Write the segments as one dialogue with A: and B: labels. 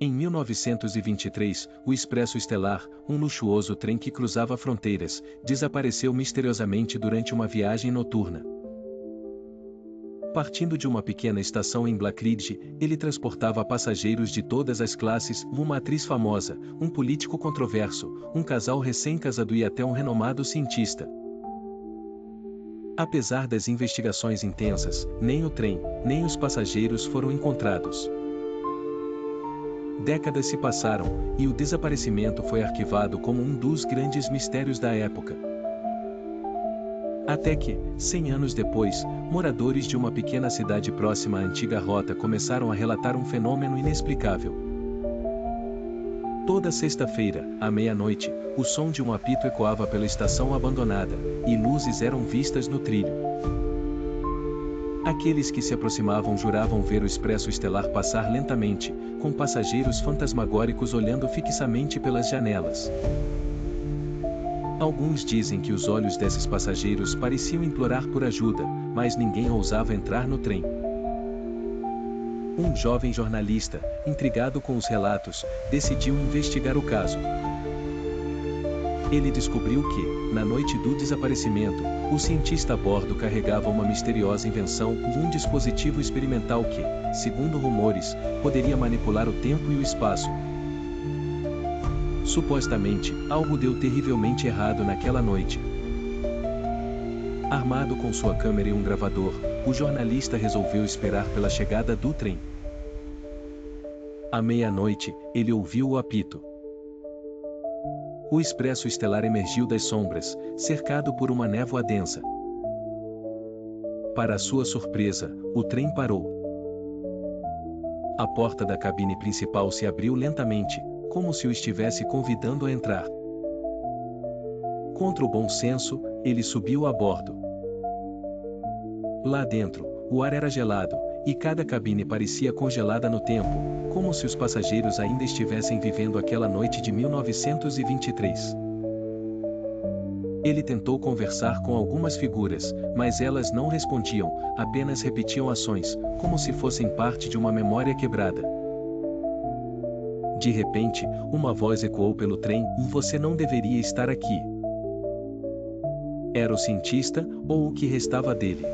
A: Em 1923, o Expresso Estelar, um luxuoso trem que cruzava fronteiras, desapareceu misteriosamente durante uma viagem noturna. Partindo de uma pequena estação em Blackridge, ele transportava passageiros de todas as classes, uma atriz famosa, um político controverso, um casal recém-casado e até um renomado cientista. Apesar das investigações intensas, nem o trem, nem os passageiros foram encontrados. Décadas se passaram, e o desaparecimento foi arquivado como um dos grandes mistérios da época. Até que, 100 anos depois, moradores de uma pequena cidade próxima à antiga rota começaram a relatar um fenômeno inexplicável. Toda sexta-feira, à meia-noite, o som de um apito ecoava pela estação abandonada, e luzes eram vistas no trilho. Aqueles que se aproximavam juravam ver o Expresso Estelar passar lentamente, com passageiros fantasmagóricos olhando fixamente pelas janelas. Alguns dizem que os olhos desses passageiros pareciam implorar por ajuda, mas ninguém ousava entrar no trem. Um jovem jornalista, intrigado com os relatos, decidiu investigar o caso. Ele descobriu que, na noite do desaparecimento, o cientista a bordo carregava uma misteriosa invenção, um dispositivo experimental que, segundo rumores, poderia manipular o tempo e o espaço. Supostamente, algo deu terrivelmente errado naquela noite. Armado com sua câmera e um gravador, o jornalista resolveu esperar pela chegada do trem. À meia-noite, ele ouviu o apito. O Expresso Estelar emergiu das sombras, cercado por uma névoa densa. Para sua surpresa, o trem parou. A porta da cabine principal se abriu lentamente, como se o estivesse convidando a entrar. Contra o bom senso, ele subiu a bordo. Lá dentro, o ar era gelado, e cada cabine parecia congelada no tempo, como se os passageiros ainda estivessem vivendo aquela noite de 1923. Ele tentou conversar com algumas figuras, mas elas não respondiam, apenas repetiam ações, como se fossem parte de uma memória quebrada. De repente, uma voz ecoou pelo trem: "Você não deveria estar aqui." Era o cientista, ou o que restava dele.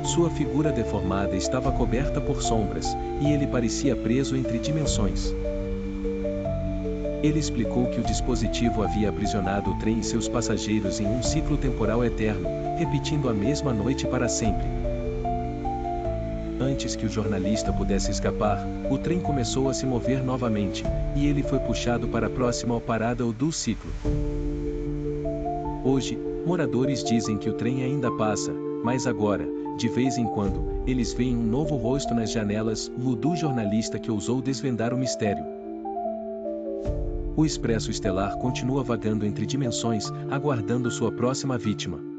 A: Sua figura deformada estava coberta por sombras, e ele parecia preso entre dimensões. Ele explicou que o dispositivo havia aprisionado o trem e seus passageiros em um ciclo temporal eterno, repetindo a mesma noite para sempre. Antes que o jornalista pudesse escapar, o trem começou a se mover novamente, e ele foi puxado para a próxima parada do ciclo. Hoje, moradores dizem que o trem ainda passa, mas agora, de vez em quando, eles veem um novo rosto nas janelas, o do jornalista que ousou desvendar o mistério. O Expresso Estelar continua vagando entre dimensões, aguardando sua próxima vítima.